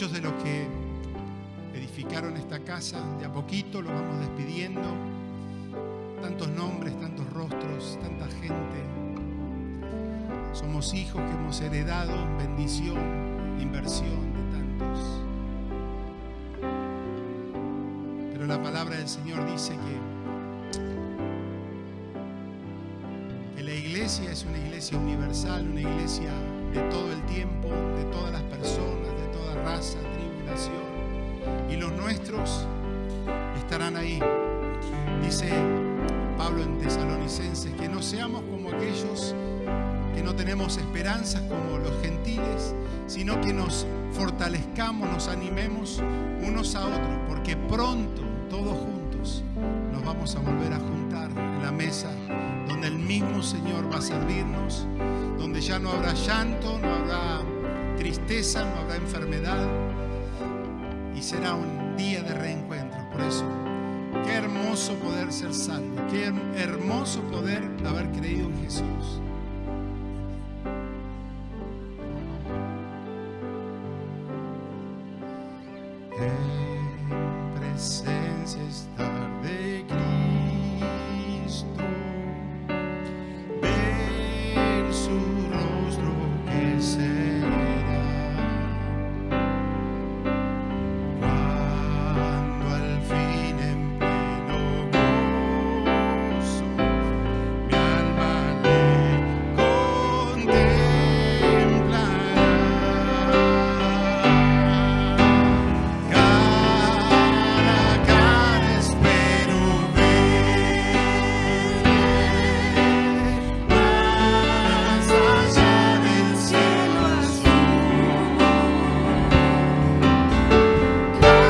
muchos de los que edificaron esta casa, de a poquito los vamos despidiendo. Tantos nombres, tantos rostros, tanta gente. Somos hijos que hemos heredado bendición, inversión de tantos. Pero la palabra del Señor dice que la iglesia es una iglesia universal, una iglesia de todo el tiempo, de todas las personas, de toda raza, tribu y nación. Y los nuestros estarán ahí. Dice Pablo en Tesalonicenses que no seamos como aquellos que no tenemos esperanzas como los gentiles, sino que nos fortalezcamos, nos animemos unos a otros, porque pronto, todos juntos, nos vamos a volver a juntar en la mesa donde el mismo Señor va a servirnos, donde ya no habrá llanto, no habrá tristeza, no habrá enfermedad, y será un día de reencuentro. Por eso, qué hermoso poder ser salvo, qué hermoso poder haber creído en Jesús. En presencia estar de Cristo, ver su rostro que será, cuando al fin en pleno gozo mi alma le contemplará. Cara a cara espero ver, más allá del cielo azul. Cara a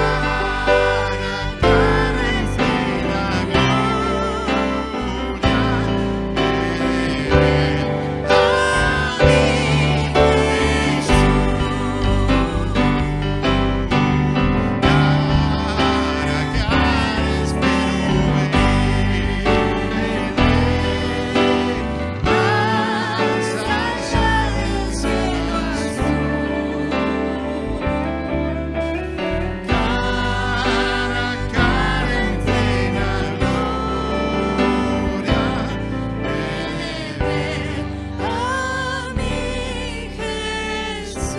cara en plena gloria, ver a mi Jesús. Cara a cara espero verle, más allá del cielo azul. Cara a cara en plena gloria, ver a mi Jesús.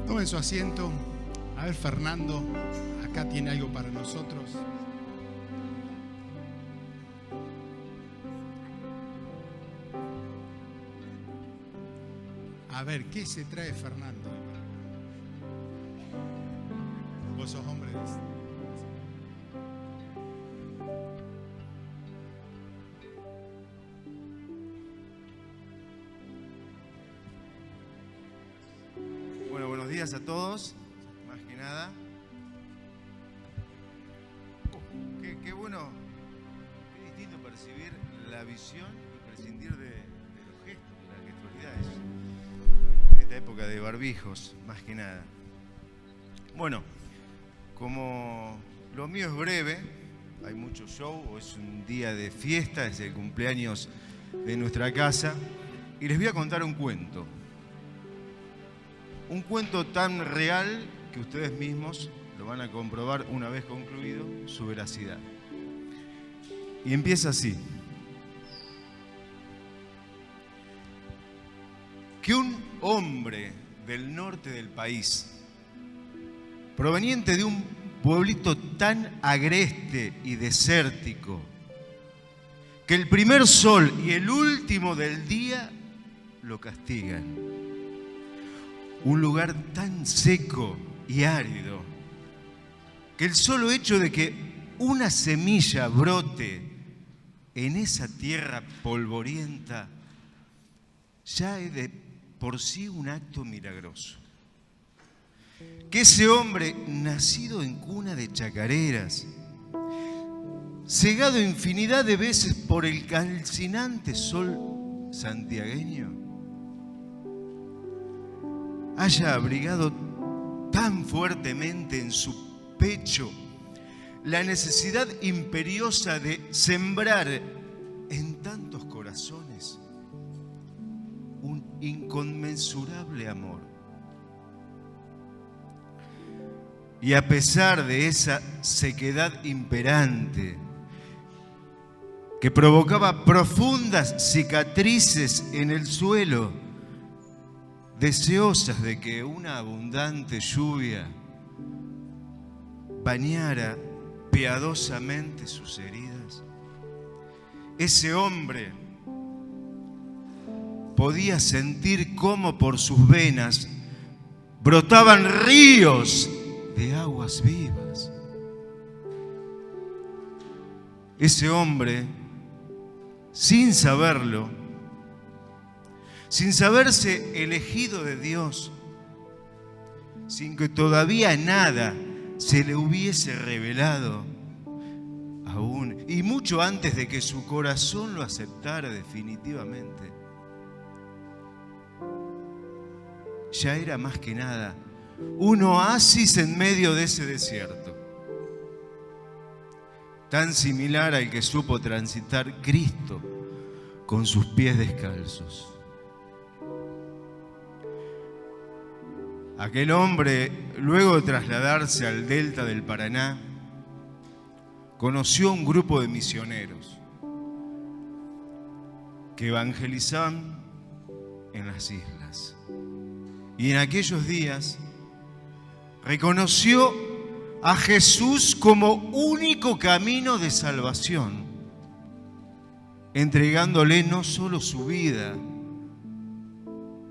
Tomen su asiento. A ver, Fernando, acá tiene algo para nosotros. A ver, ¿qué se trae Fernando? Vos sos hombre de esto. Bueno, buenos días a todos, más que nada. Qué bueno, qué distinto percibir la visión y prescindir de los gestos, de las gestualidades. En esta época de barbijos, más que nada. Bueno, como lo mío es breve, hay mucho show, hoy es un día de fiesta, es el cumpleaños de nuestra casa, y les voy a contar un cuento. Un cuento tan real que ustedes mismos lo van a comprobar una vez concluido su veracidad. Y empieza así. Que un hombre del norte del país, proveniente de un pueblito tan agreste y desértico, que el primer sol y el último del día lo castigan. Un lugar tan seco y árido que el solo hecho de que una semilla brote en esa tierra polvorienta ya es de por sí un acto milagroso. Que ese hombre, nacido en cuna de chacareras, cegado infinidad de veces por el calcinante sol santiagueño, haya abrigado tan fuertemente en su pecho la necesidad imperiosa de sembrar en tantos corazones inconmensurable amor. Y a pesar de esa sequedad imperante que provocaba profundas cicatrices en el suelo, deseosas de que una abundante lluvia bañara piadosamente sus heridas, ese hombre podía sentir cómo por sus venas brotaban ríos de aguas vivas. Ese hombre, sin saberlo, sin saberse elegido de Dios, sin que todavía nada se le hubiese revelado aún, y mucho antes de que su corazón lo aceptara definitivamente, ya era más que nada un oasis en medio de ese desierto, tan similar al que supo transitar Cristo con sus pies descalzos. Aquel hombre, luego de trasladarse al delta del Paraná, conoció un grupo de misioneros que evangelizaban en las islas. Y en aquellos días reconoció a Jesús como único camino de salvación, entregándole no solo su vida,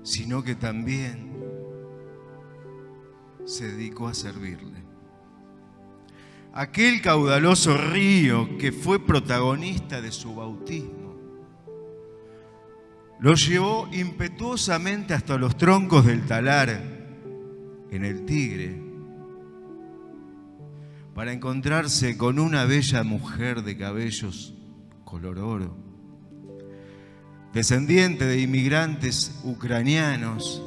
sino que también se dedicó a servirle. Aquel caudaloso río que fue protagonista de su bautismo lo llevó impetuosamente hasta los troncos del Talar, en el Tigre, para encontrarse con una bella mujer de cabellos color oro, descendiente de inmigrantes ucranianos,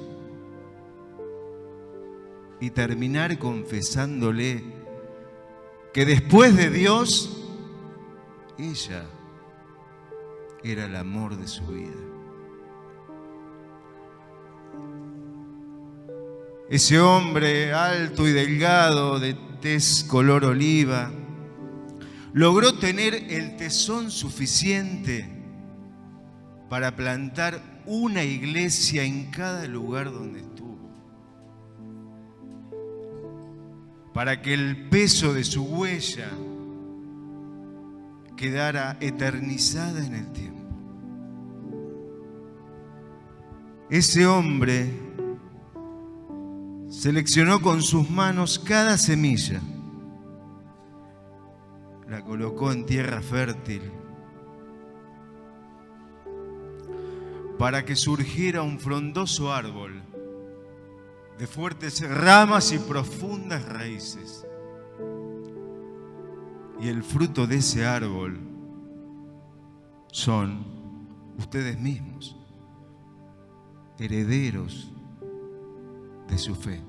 y terminar confesándole que después de Dios, ella era el amor de su vida. Ese hombre alto y delgado, de tez color oliva, logró tener el tesón suficiente para plantar una iglesia en cada lugar donde estuvo, para que el peso de su huella quedara eternizada en el tiempo. Ese hombre seleccionó con sus manos cada semilla, la colocó en tierra fértil para que surgiera un frondoso árbol de fuertes ramas y profundas raíces. Y el fruto de ese árbol son ustedes mismos, herederos de su fe.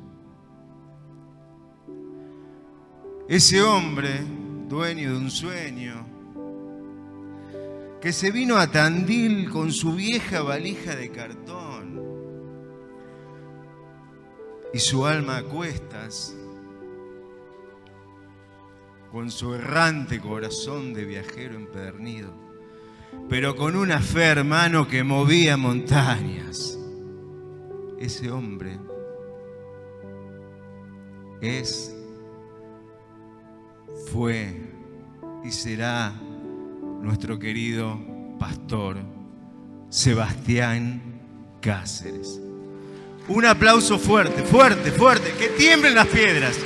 Ese hombre, dueño de un sueño, que se vino a Tandil con su vieja valija de cartón y su alma a cuestas, con su errante corazón de viajero empedernido, pero con una fe, hermano, que movía montañas. Ese hombre fue y será nuestro querido pastor Sebastián Cáceres. Un aplauso fuerte, fuerte, fuerte, que tiemblen las piedras.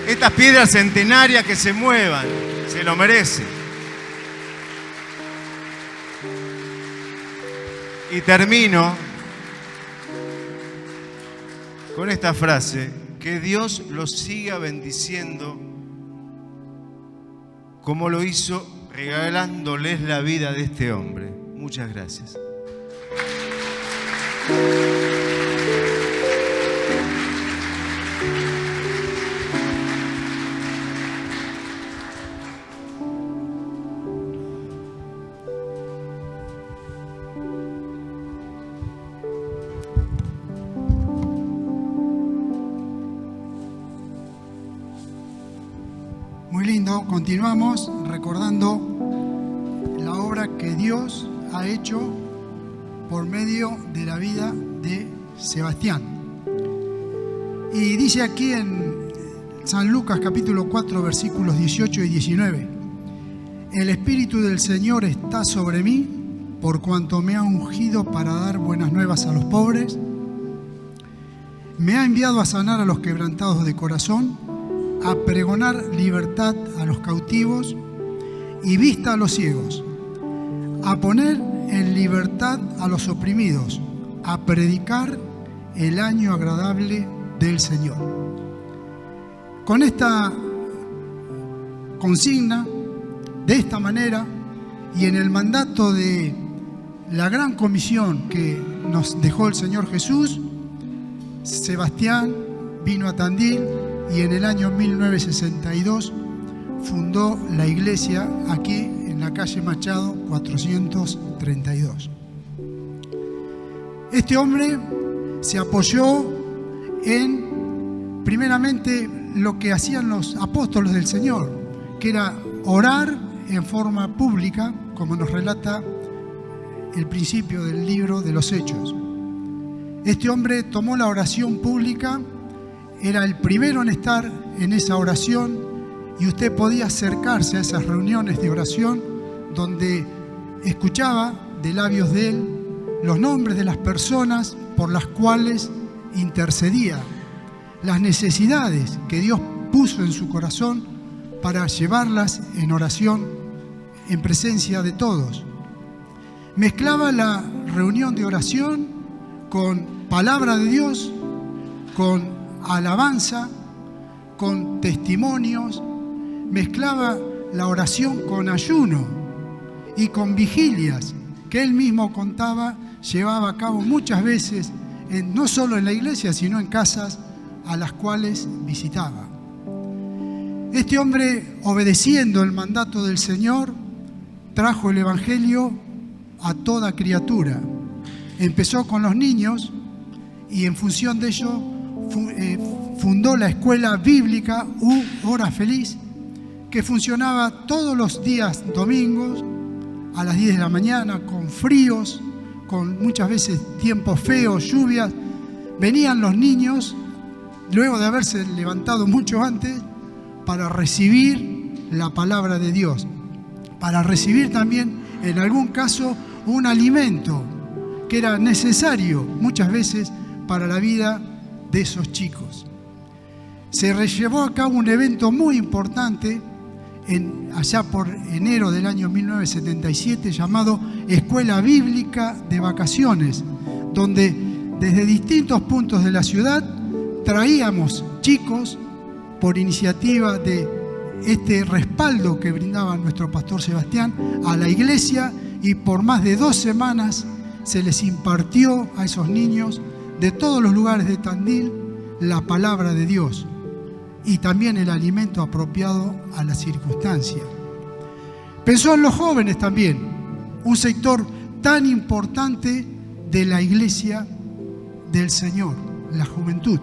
Estas piedras centenarias que se muevan, se lo merece. Y termino con esta frase: que Dios los siga bendiciendo como lo hizo regalándoles la vida de este hombre. Muchas gracias. continuamos recordando la obra que Dios ha hecho por medio de la vida de Sebastián. Y dice aquí en San Lucas capítulo 4 versículos 18 y 19: el Espíritu del Señor está sobre mí, por cuanto me ha ungido para dar buenas nuevas a los pobres. Me ha enviado a sanar a los quebrantados de corazón, a pregonar libertad a los cautivos y vista a los ciegos, a poner en libertad a los oprimidos, a predicar el año agradable del Señor. Con esta consigna, de esta manera, y en el mandato de la gran comisión que nos dejó el Señor Jesús, Sebastián vino a Tandil y en el año 1962 fundó la iglesia aquí en la calle Machado 432. Este hombre se apoyó en, primeramente, lo que hacían los apóstoles del Señor, que era orar en forma pública, como nos relata el principio del libro de los Hechos. Este hombre tomó la oración pública, era el primero en estar en esa oración, y usted podía acercarse a esas reuniones de oración donde escuchaba de labios de él los nombres de las personas por las cuales intercedía, las necesidades que Dios puso en su corazón para llevarlas en oración en presencia de todos. Mezclaba la reunión de oración con palabra de Dios, con alabanza, con testimonios, mezclaba la oración con ayuno y con vigilias que él mismo contaba, llevaba a cabo muchas veces, no solo en la iglesia, sino en casas a las cuales visitaba. Este hombre, obedeciendo el mandato del Señor, trajo el Evangelio a toda criatura. Empezó con los niños y en función de ello fundó la escuela bíblica Hora Feliz, que funcionaba todos los días domingos a las 10 de la mañana, con fríos, con muchas veces tiempos feos, lluvias. Venían los niños, luego de haberse levantado mucho antes, para recibir la palabra de Dios, para recibir también, en algún caso, un alimento que era necesario muchas veces para la vida de esos chicos. Se llevó a cabo un evento muy importante allá por enero del año 1977, llamado Escuela Bíblica de Vacaciones, donde desde distintos puntos de la ciudad traíamos chicos por iniciativa de este respaldo que brindaba nuestro pastor Sebastián a la iglesia, y por más de 2 semanas se les impartió a esos niños de todos los lugares de Tandil la palabra de Dios y también el alimento apropiado a la circunstancia. Pensó en los jóvenes también, un sector tan importante de la iglesia del Señor, la juventud.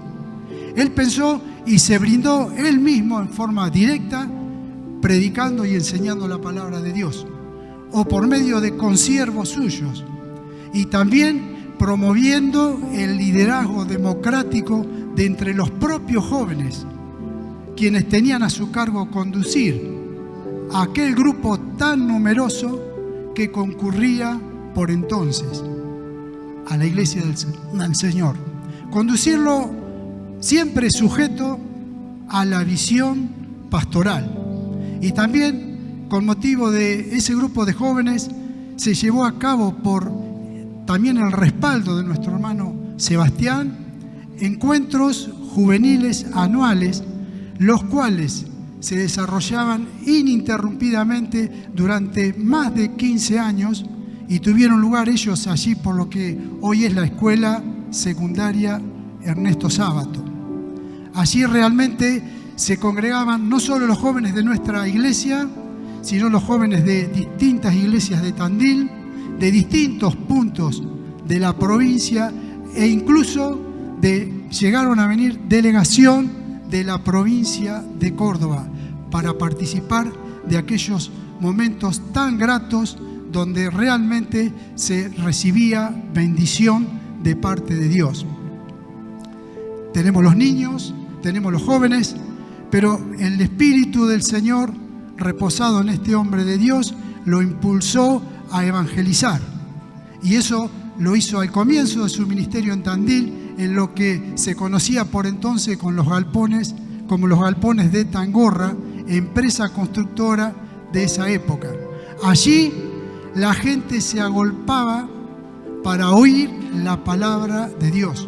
Él pensó y se brindó él mismo en forma directa, predicando y enseñando la palabra de Dios, o por medio de consiervos suyos, y también promoviendo el liderazgo democrático de entre los propios jóvenes, quienes tenían a su cargo conducir a aquel grupo tan numeroso que concurría por entonces a la iglesia del Señor. Conducirlo siempre sujeto a la visión pastoral. Y también, con motivo de ese grupo de jóvenes, se llevó a cabo, por también el respaldo de nuestro hermano Sebastián, encuentros juveniles anuales, los cuales se desarrollaban ininterrumpidamente durante más de 15 años y tuvieron lugar ellos allí por lo que hoy es la Escuela Secundaria Ernesto Sábato. Allí realmente se congregaban no solo los jóvenes de nuestra iglesia, sino los jóvenes de distintas iglesias de Tandil, de distintos puntos de la provincia, e incluso llegaron a venir delegación de la provincia de Córdoba para participar de aquellos momentos tan gratos donde realmente se recibía bendición de parte de Dios. Tenemos los niños, tenemos los jóvenes, pero el Espíritu del Señor reposado en este hombre de Dios lo impulsó a evangelizar. Y eso lo hizo al comienzo de su ministerio en Tandil, en lo que se conocía por entonces con los galpones, como los galpones de Tangorra, empresa constructora de esa época. Allí la gente se agolpaba para oír la palabra de Dios.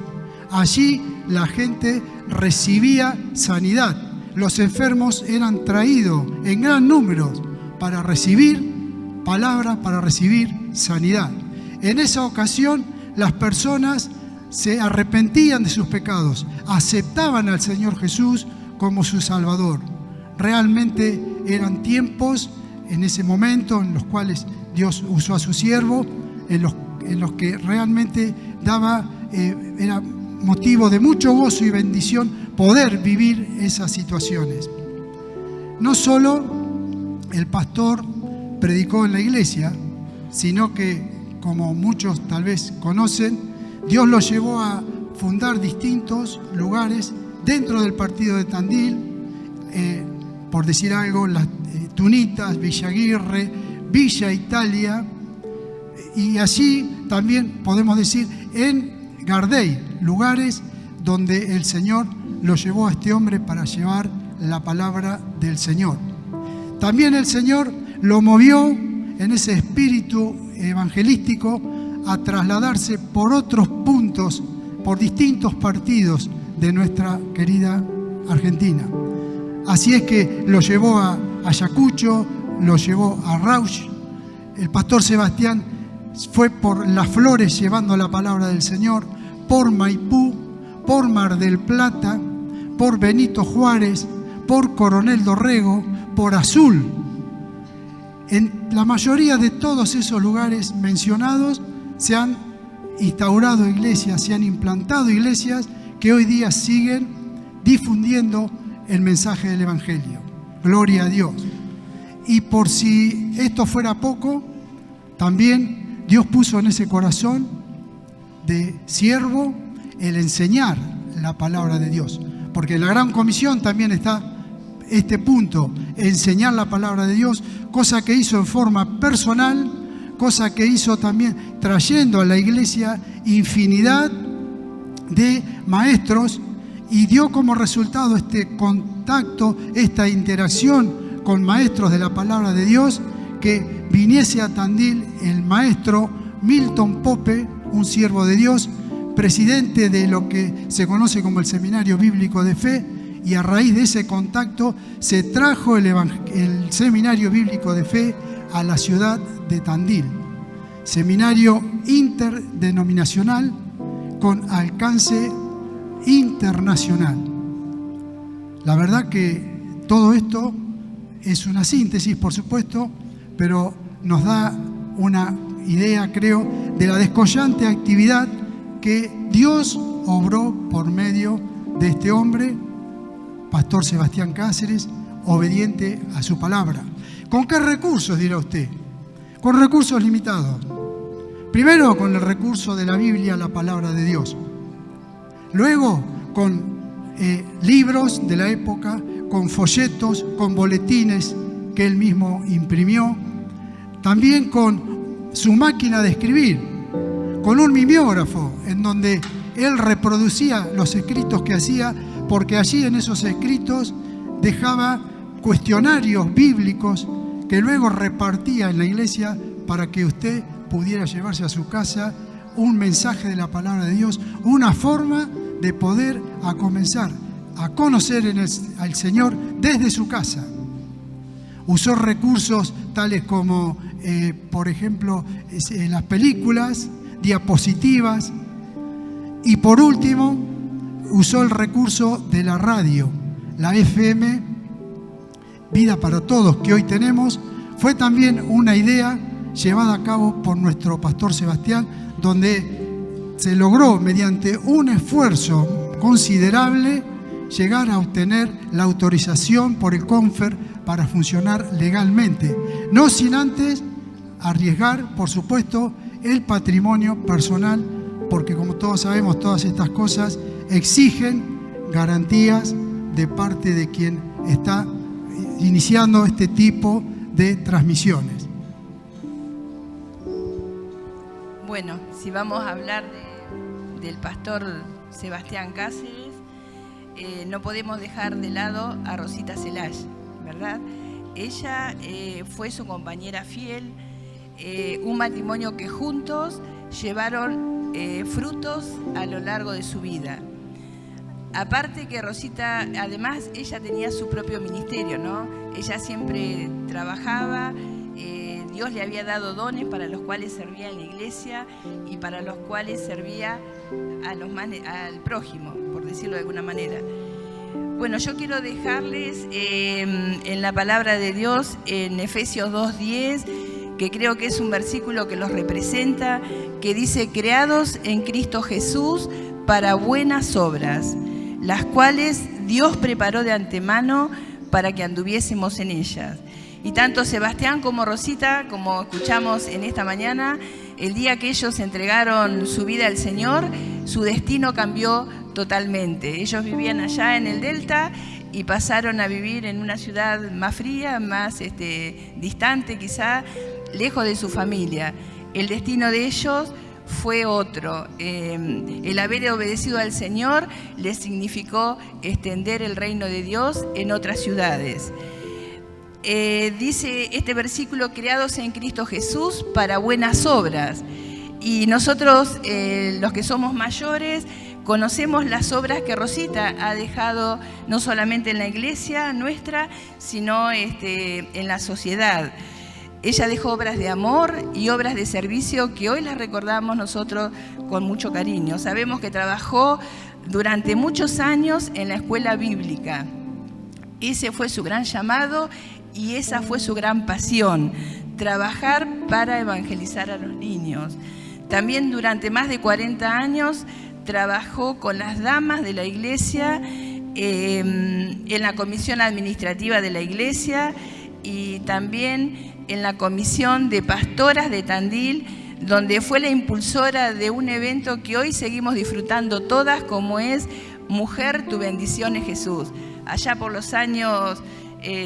Allí la gente recibía sanidad. Los enfermos eran traídos en gran número para recibir palabra, para recibir sanidad. En esa ocasión las personas se arrepentían de sus pecados, aceptaban al Señor Jesús como su Salvador. Realmente eran tiempos en ese momento en los cuales Dios usó a su siervo, en los que realmente era motivo de mucho gozo y bendición poder vivir esas situaciones. No solo el pastor predicó en la iglesia, sino que, como muchos tal vez conocen, Dios lo llevó a fundar distintos lugares dentro del partido de Tandil, por decir algo, las Tunitas, Villa Aguirre, Villa Italia, y allí también podemos decir en Gardey, lugares donde el Señor lo llevó a este hombre para llevar la palabra del Señor. También el Señor lo movió en ese espíritu evangelístico a trasladarse por otros puntos, por distintos partidos de nuestra querida Argentina. Así es que lo llevó a Ayacucho, lo llevó a Rauch. El pastor Sebastián fue por Las Flores llevando la palabra del Señor, por Maipú, por Mar del Plata, por Benito Juárez, por Coronel Dorrego, por Azul. En la mayoría de todos esos lugares mencionados se han instaurado iglesias, se han implantado iglesias que hoy día siguen difundiendo el mensaje del Evangelio. Gloria a Dios. Y por si esto fuera poco, también Dios puso en ese corazón de siervo el enseñar la palabra de Dios. Porque en la Gran Comisión también está este punto, enseñar la palabra de Dios, cosa que hizo en forma personal, cosa que hizo también trayendo a la iglesia infinidad de maestros, y dio como resultado este contacto, esta interacción con maestros de la palabra de Dios, que viniese a Tandil el maestro Milton Pope, un siervo de Dios, presidente de lo que se conoce como el Seminario Bíblico de Fe, y a raíz de ese contacto se trajo el Seminario Bíblico de Fe a la ciudad de Tandil. Seminario interdenominacional con alcance internacional. La verdad que todo esto es una síntesis, por supuesto, pero nos da una idea, creo, de la descollante actividad que Dios obró por medio de este hombre, Pastor Sebastián Cáceres, obediente a su palabra. ¿Con qué recursos, dirá usted? Con recursos limitados. Primero, con el recurso de la Biblia, la palabra de Dios. Luego, con libros de la época, con folletos, con boletines que él mismo imprimió. También con su máquina de escribir, con un mimeógrafo en donde él reproducía los escritos que hacía, porque allí en esos escritos dejaba cuestionarios bíblicos que luego repartía en la iglesia para que usted pudiera llevarse a su casa un mensaje de la palabra de Dios, una forma de poder comenzar a conocer al Señor desde su casa. Usó recursos tales como, por ejemplo, las películas, diapositivas, y por último, usó el recurso de la radio, la FM, Vida para Todos, que hoy tenemos. Fue también una idea llevada a cabo por nuestro pastor Sebastián, donde se logró, mediante un esfuerzo considerable, llegar a obtener la autorización por el CONFER para funcionar legalmente, no sin antes arriesgar, por supuesto, el patrimonio personal, porque como todos sabemos, todas estas cosas exigen garantías de parte de quien está iniciando este tipo de transmisiones. Bueno, si vamos a hablar del pastor Sebastián Cáceres, no podemos dejar de lado a Rosita Celaya, ¿verdad? Ella fue su compañera fiel, un matrimonio que juntos llevaron frutos a lo largo de su vida. Aparte que Rosita, además, ella tenía su propio ministerio, ¿no? Ella siempre trabajaba, Dios le había dado dones para los cuales servía en la iglesia y para los cuales servía al prójimo, por decirlo de alguna manera. Bueno, yo quiero dejarles en la palabra de Dios, en Efesios 2:10, que creo que es un versículo que los representa, que dice: creados en Cristo Jesús para buenas obras, las cuales Dios preparó de antemano para que anduviésemos en ellas. Y tanto Sebastián como Rosita, como escuchamos en esta mañana, el día que ellos entregaron su vida al Señor, su destino cambió totalmente. Ellos vivían allá en el Delta y pasaron a vivir en una ciudad más fría, más distante quizá, lejos de su familia. El destino de ellos fue otro. El haber obedecido al Señor les significó extender el reino de Dios en otras ciudades. Dice este versículo: creados en Cristo Jesús para buenas obras. Y nosotros, los que somos mayores, conocemos las obras que Rosita ha dejado no solamente en la iglesia nuestra, sino en la sociedad. Ella dejó obras de amor y obras de servicio que hoy las recordamos nosotros con mucho cariño. Sabemos que trabajó durante muchos años en la escuela bíblica. Ese fue su gran llamado y esa fue su gran pasión, trabajar para evangelizar a los niños. También durante más de 40 años trabajó con las damas de la iglesia, en la comisión administrativa de la iglesia y también en la comisión de pastoras de Tandil, donde fue la impulsora de un evento que hoy seguimos disfrutando todas, como es Mujer, tu bendición es Jesús. Allá por los años,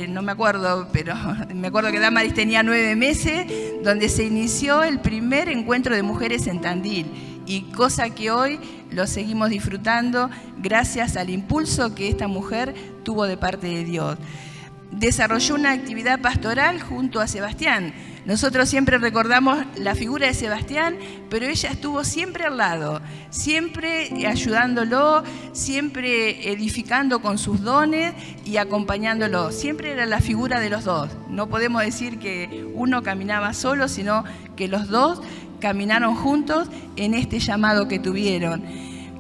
no me acuerdo, pero me acuerdo que Damaris tenía 9 meses, donde se inició el primer encuentro de mujeres en Tandil, y cosa que hoy lo seguimos disfrutando gracias al impulso que esta mujer tuvo de parte de Dios. Desarrolló una actividad pastoral junto a Sebastián. Nosotros siempre recordamos la figura de Sebastián, pero ella estuvo siempre al lado, siempre ayudándolo, siempre edificando con sus dones y acompañándolo. Siempre era la figura de los dos. No podemos decir que uno caminaba solo, sino que los dos caminaron juntos en este llamado que tuvieron.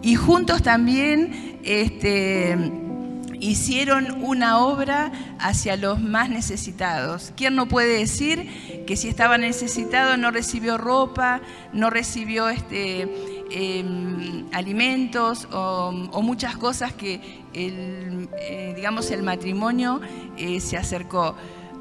Y juntos también hicieron una obra hacia los más necesitados. ¿Quién no puede decir que si estaba necesitado no recibió ropa, no recibió alimentos o muchas cosas que el matrimonio se acercó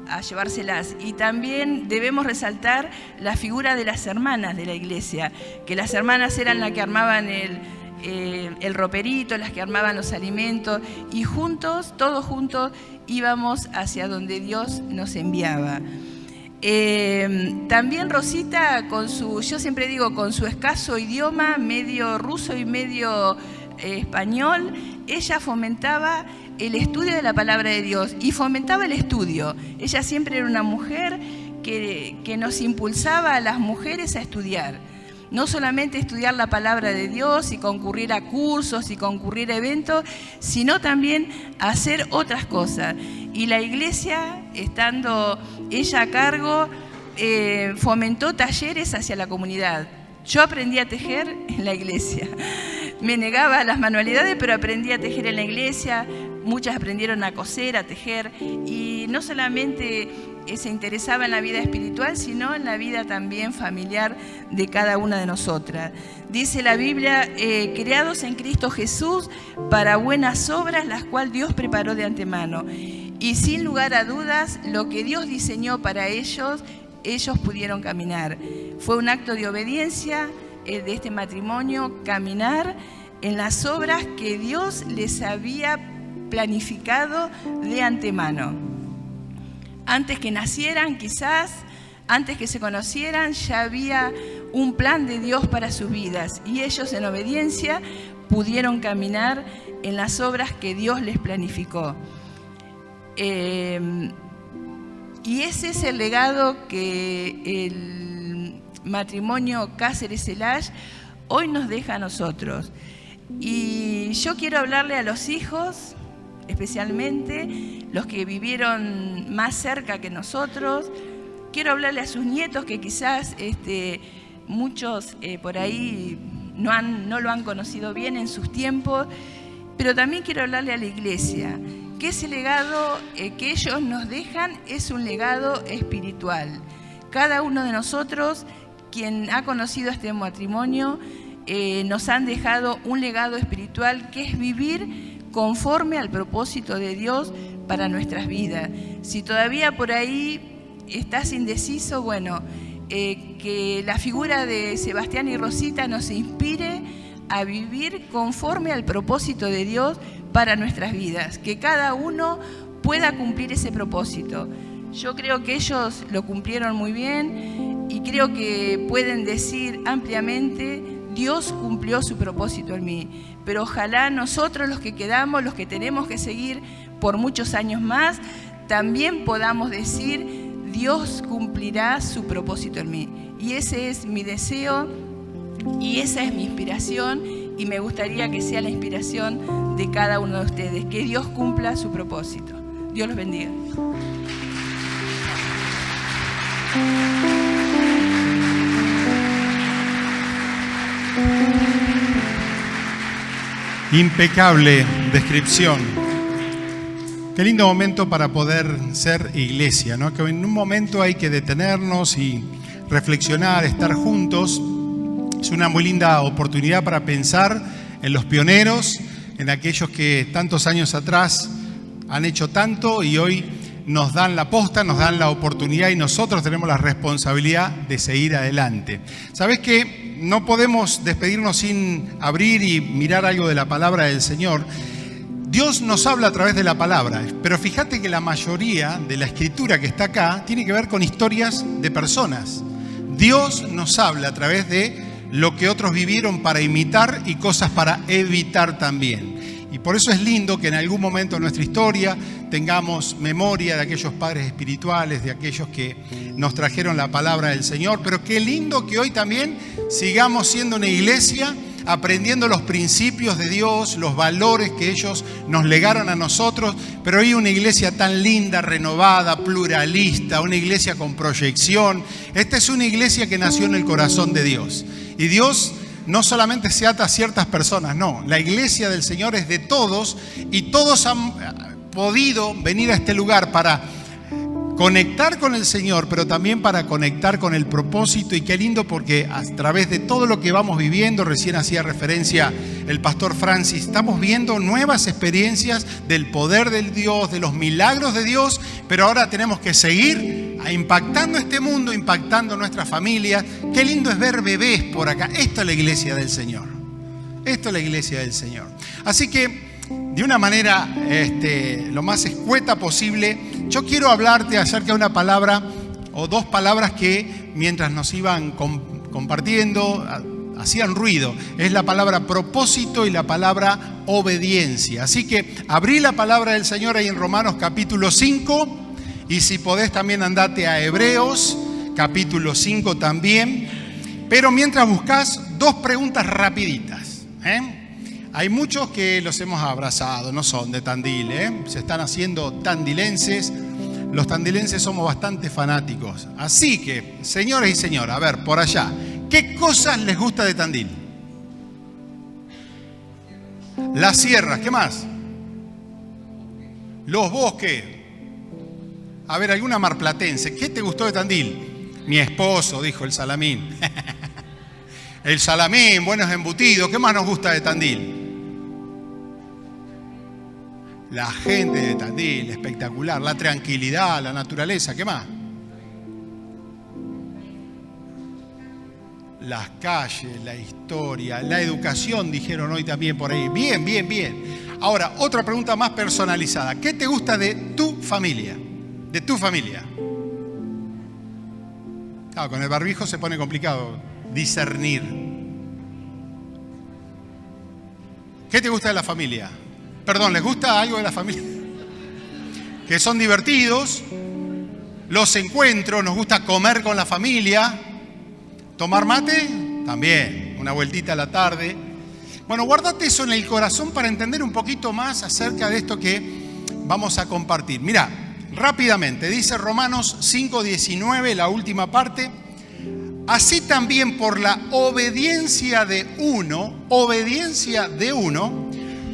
a llevárselas? Y también debemos resaltar la figura de las hermanas de la iglesia, que las hermanas eran las que armaban el roperito, las que armaban los alimentos, y juntos, todos juntos, íbamos hacia donde Dios nos enviaba. También Rosita, yo siempre digo, con su escaso idioma, medio ruso y medio español, ella fomentaba el estudio de la palabra de Dios y fomentaba el estudio. Ella siempre era una mujer que nos impulsaba a las mujeres a estudiar. No solamente estudiar la palabra de Dios y concurrir a cursos y concurrir a eventos, sino también hacer otras cosas. Y la iglesia, estando ella a cargo, fomentó talleres hacia la comunidad. Yo aprendí a tejer en la iglesia. Me negaba a las manualidades, pero aprendí a tejer en la iglesia. Muchas aprendieron a coser, a tejer, y no solamente se interesaba en la vida espiritual, sino en la vida también familiar de cada una de nosotras. Dice la Biblia, creados en Cristo Jesús para buenas obras, las cuales Dios preparó de antemano. y sin lugar a dudas, lo que Dios diseñó para ellos, ellos pudieron caminar. Fue un acto de obediencia de este matrimonio, caminar en las obras que Dios les había planificado de antemano. Antes que nacieran, quizás, antes que se conocieran, ya había un plan de Dios para sus vidas y ellos en obediencia pudieron caminar en las obras que Dios les planificó. Y ese es el legado que el matrimonio Cáceres-Celaya hoy nos deja a nosotros. Y yo quiero hablarle a los hijos, especialmente los que vivieron más cerca que nosotros. Quiero hablarle a sus nietos que quizás muchos por ahí no lo han conocido bien en sus tiempos, pero también quiero hablarle a la iglesia, que ese legado que ellos nos dejan es un legado espiritual. Cada uno de nosotros, quien ha conocido este matrimonio, nos han dejado un legado espiritual que es vivir conforme al propósito de Dios para nuestras vidas. Si todavía por ahí estás indeciso, bueno, que la figura de Sebastián y Rosita nos inspire a vivir conforme al propósito de Dios para nuestras vidas, que cada uno pueda cumplir ese propósito. Yo creo que ellos lo cumplieron muy bien y creo que pueden decir ampliamente: Dios cumplió su propósito en mí. Pero ojalá nosotros, los que quedamos, los que tenemos que seguir por muchos años más, también podamos decir: Dios cumplirá su propósito en mí. Y ese es mi deseo y esa es mi inspiración, y me gustaría que sea la inspiración de cada uno de ustedes, que Dios cumpla su propósito. Dios los bendiga. Impecable descripción. Qué lindo momento para poder ser iglesia, ¿no? Que en un momento hay que detenernos y reflexionar, estar juntos. Es una muy linda oportunidad para pensar en los pioneros, en aquellos que tantos años atrás han hecho tanto y hoy nos dan la posta, nos dan la oportunidad y nosotros tenemos la responsabilidad de seguir adelante. ¿Sabés qué? No podemos despedirnos sin abrir y mirar algo de la palabra del Señor. Dios nos habla a través de la palabra, pero fíjate que la mayoría de la escritura que está acá tiene que ver con historias de personas. Dios nos habla a través de lo que otros vivieron para imitar y cosas para evitar también. Y por eso es lindo que en algún momento de nuestra historia tengamos memoria de aquellos padres espirituales, de aquellos que nos trajeron la palabra del Señor. Pero qué lindo que hoy también sigamos siendo una iglesia aprendiendo los principios de Dios, los valores que ellos nos legaron a nosotros, pero hoy una iglesia tan linda, renovada, pluralista, una iglesia con proyección. Esta es una iglesia que nació en el corazón de Dios. Y Dios no solamente se ata a ciertas personas, no. La iglesia del Señor es de todos y todos han podido venir a este lugar para conectar con el Señor, pero también para conectar con el propósito. Y qué lindo, porque a través de todo lo que vamos viviendo, recién hacía referencia el pastor Francis, estamos viendo nuevas experiencias del poder del Dios, de los milagros de Dios, pero ahora tenemos que seguir impactando este mundo, impactando nuestras familias. Qué lindo es ver bebés por acá. Esto es la iglesia del Señor. Esto es la iglesia del Señor. Así que, de una manera lo más escueta posible, yo quiero hablarte acerca de una palabra o dos palabras que mientras nos iban compartiendo hacían ruido. Es la palabra propósito y la palabra obediencia. Así que abrí la palabra del Señor ahí en Romanos capítulo 5, y si podés también andate a Hebreos capítulo 5 también. Pero mientras buscás, dos preguntas rapiditas, Hay muchos que los hemos abrazado, no son de Tandil, se están haciendo tandilenses. Los tandilenses somos bastante fanáticos. Así que, señores y señoras, a ver, por allá, ¿qué cosas les gusta de Tandil? Las sierras, ¿qué más? Los bosques. A ver, alguna marplatense, ¿qué te gustó de Tandil? Mi esposo, dijo el salamín. El salamín, buenos embutidos, ¿qué más nos gusta de Tandil? La gente de Tandil, espectacular. La tranquilidad, la naturaleza, ¿qué más? Las calles, la historia, la educación, dijeron hoy también por ahí. Bien, bien, bien. Ahora, otra pregunta más personalizada. ¿Qué te gusta de tu familia? De tu familia. Claro, con el barbijo se pone complicado discernir. ¿Qué te gusta de la familia? Perdón, ¿les gusta algo de la familia? Que son divertidos, los encuentros, nos gusta comer con la familia, tomar mate, también, una vueltita a la tarde. Bueno, guárdate eso en el corazón para entender un poquito más acerca de esto que vamos a compartir. Mirá, rápidamente, dice Romanos 5:19, la última parte. Así también por la obediencia de uno,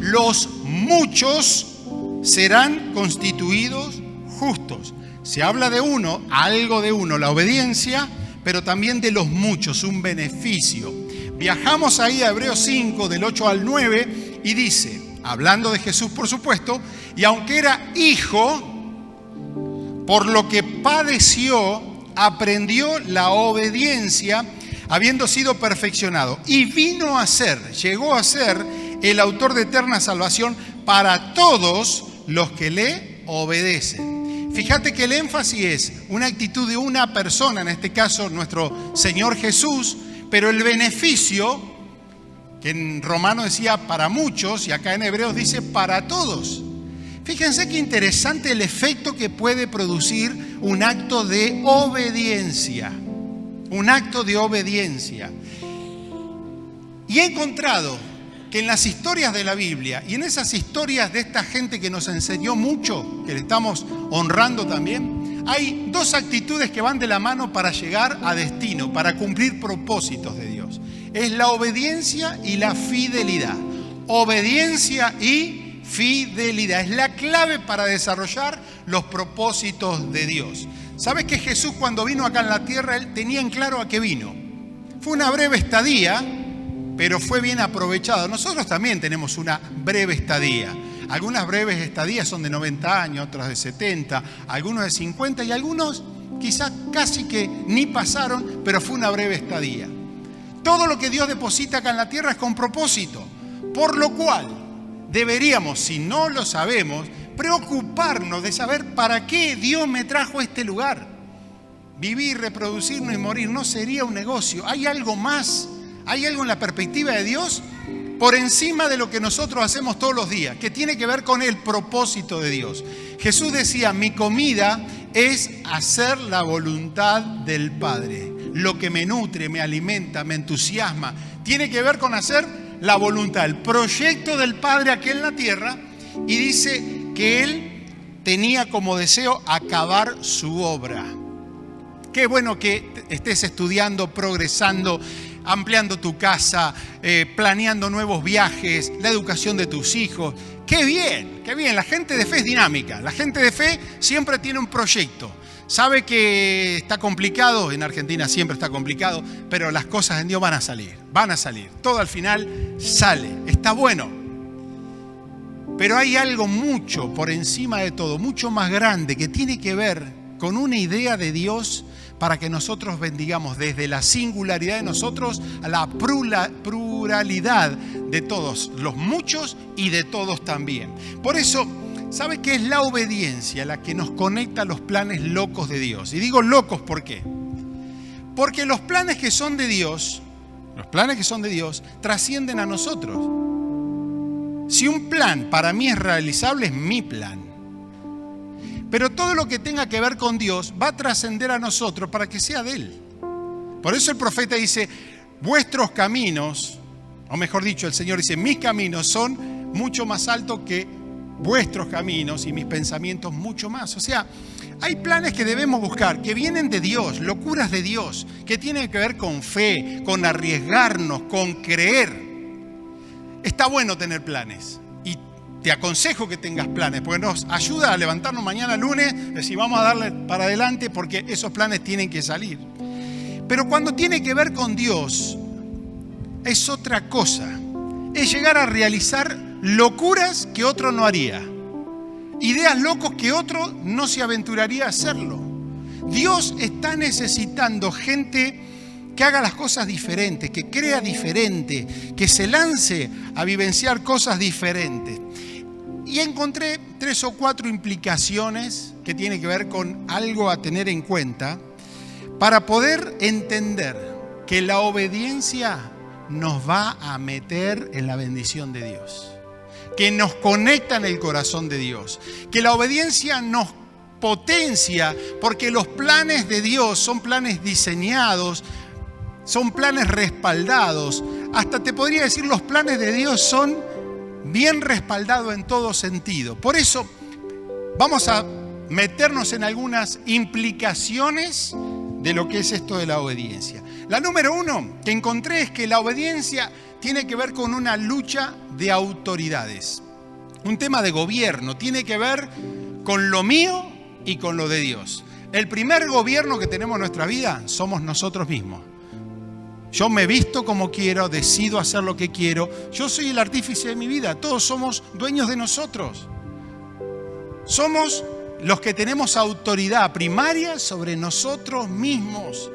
los muchos serán constituidos justos. Se habla de uno, algo de uno, la obediencia, pero también de los muchos, un beneficio. Viajamos ahí a Hebreos 5, del 8 al 9, y dice, hablando de Jesús por supuesto, y aunque era hijo, por lo que padeció, aprendió la obediencia, habiendo sido perfeccionado, y llegó a ser el autor de eterna salvación para todos los que le obedecen. Fíjate que el énfasis es una actitud de una persona, en este caso nuestro Señor Jesús, pero el beneficio, que en Romano decía para muchos, y acá en Hebreos dice para todos. Fíjense qué interesante el efecto que puede producir un acto de obediencia. Un acto de obediencia. Y he encontrado que en las historias de la Biblia y en esas historias de esta gente que nos enseñó mucho, que le estamos honrando también, hay dos actitudes que van de la mano para llegar a destino, para cumplir propósitos de Dios. Es la obediencia y la fidelidad. Obediencia y fidelidad. Es la clave para desarrollar los propósitos de Dios. ¿Sabes que Jesús cuando vino acá en la tierra, él tenía en claro a qué vino? Fue una breve estadía, pero fue bien aprovechado. Nosotros también tenemos una breve estadía. Algunas breves estadías son de 90 años, otras de 70, algunos de 50 y algunos quizás casi que ni pasaron, pero fue una breve estadía. Todo lo que Dios deposita acá en la tierra es con propósito, por lo cual deberíamos, si no lo sabemos, preocuparnos de saber para qué Dios me trajo a este lugar. Vivir, reproducirnos y morir no sería un negocio. Hay algo más, hay algo en la perspectiva de Dios por encima de lo que nosotros hacemos todos los días, que tiene que ver con el propósito de Dios. Jesús decía, mi comida es hacer la voluntad del Padre. Lo que me nutre, me alimenta, me entusiasma, tiene que ver con hacer la voluntad, el proyecto del Padre aquí en la tierra, y dice que Él tenía como deseo acabar su obra. Qué bueno que estés estudiando, progresando, ampliando tu casa, planeando nuevos viajes, la educación de tus hijos. ¡Qué bien! ¡Qué bien! La gente de fe es dinámica. La gente de fe siempre tiene un proyecto. Sabe que está complicado, en Argentina siempre está complicado, pero las cosas en Dios van a salir. Todo al final sale. Está bueno. Pero hay algo mucho por encima de todo, mucho más grande, que tiene que ver con una idea de Dios para que nosotros bendigamos desde la singularidad de nosotros a la pluralidad de todos, los muchos y de todos también. Por eso, ¿sabe qué es la obediencia la que nos conecta a los planes locos de Dios? Y digo locos, ¿por qué? Porque los planes que son de Dios, trascienden a nosotros. Si un plan para mí es realizable, es mi plan. Pero todo lo que tenga que ver con Dios va a trascender a nosotros para que sea de Él. Por eso el profeta dice, vuestros caminos, o mejor dicho, el Señor dice, mis caminos son mucho más altos que vuestros caminos y mis pensamientos mucho más. O sea, hay planes que debemos buscar, que vienen de Dios, locuras de Dios, que tienen que ver con fe, con arriesgarnos, con creer. Está bueno tener planes. Te aconsejo que tengas planes, porque nos ayuda a levantarnos mañana lunes, decir vamos a darle para adelante porque esos planes tienen que salir. Pero cuando tiene que ver con Dios, es otra cosa. Es llegar a realizar locuras que otro no haría. ideas locas que otro no se aventuraría a hacerlo. Dios está necesitando gente que haga las cosas diferentes, que crea diferente, que se lance a vivenciar cosas diferentes. Y encontré 3 o 4 implicaciones que tienen que ver con algo a tener en cuenta para poder entender que la obediencia nos va a meter en la bendición de Dios, que nos conecta en el corazón de Dios, que la obediencia nos potencia, porque los planes de Dios son planes diseñados, son planes respaldados. Hasta te podría decir, los planes de Dios son bien respaldados en todo sentido. Por eso vamos a meternos en algunas implicaciones de lo que es esto de la obediencia. La número 1 que encontré es que la obediencia tiene que ver con una lucha de autoridades. Un tema de gobierno, tiene que ver con lo mío y con lo de Dios. El primer gobierno que tenemos en nuestra vida somos nosotros mismos. Yo me visto como quiero, decido hacer lo que quiero. Yo soy el artífice de mi vida. Todos somos dueños de nosotros. Somos los que tenemos autoridad primaria sobre nosotros mismos.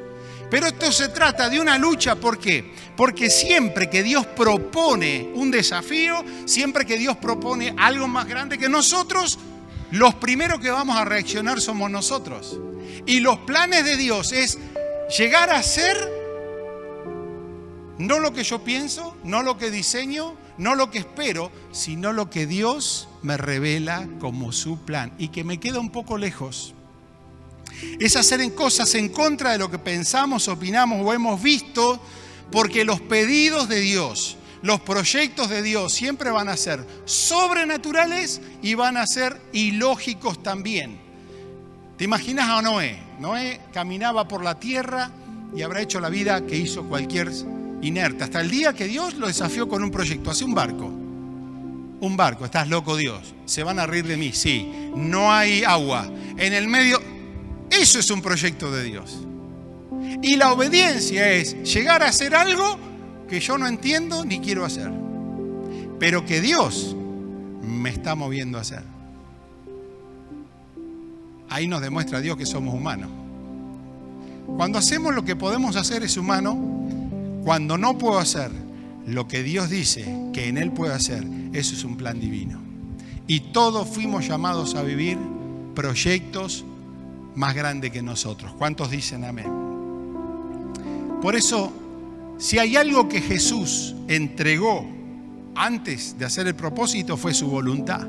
Pero esto se trata de una lucha. ¿Por qué? Porque siempre que Dios propone un desafío, siempre que Dios propone algo más grande que nosotros, los primeros que vamos a reaccionar somos nosotros. Y los planes de Dios es llegar a ser no lo que yo pienso, no lo que diseño, no lo que espero, sino lo que Dios me revela como su plan y que me queda un poco lejos. Es hacer cosas en contra de lo que pensamos, opinamos o hemos visto, porque los pedidos de Dios, los proyectos de Dios siempre van a ser sobrenaturales y van a ser ilógicos también. ¿Te imaginas a Noé? Noé caminaba por la tierra y habrá hecho la vida que hizo cualquier inerte, hasta el día que Dios lo desafió con un proyecto. Hace un barco. Un barco. ¿Estás loco, Dios? ¿Se van a reír de mí? Sí. No hay agua. En el medio. Eso es un proyecto de Dios. Y la obediencia es llegar a hacer algo que yo no entiendo ni quiero hacer, pero que Dios me está moviendo a hacer. Ahí nos demuestra Dios que somos humanos. Cuando hacemos lo que podemos hacer es humano. Cuando no puedo hacer lo que Dios dice que en Él puede hacer, eso es un plan divino. Y todos fuimos llamados a vivir proyectos más grandes que nosotros. ¿Cuántos dicen amén? Por eso, si hay algo que Jesús entregó antes de hacer el propósito, fue su voluntad.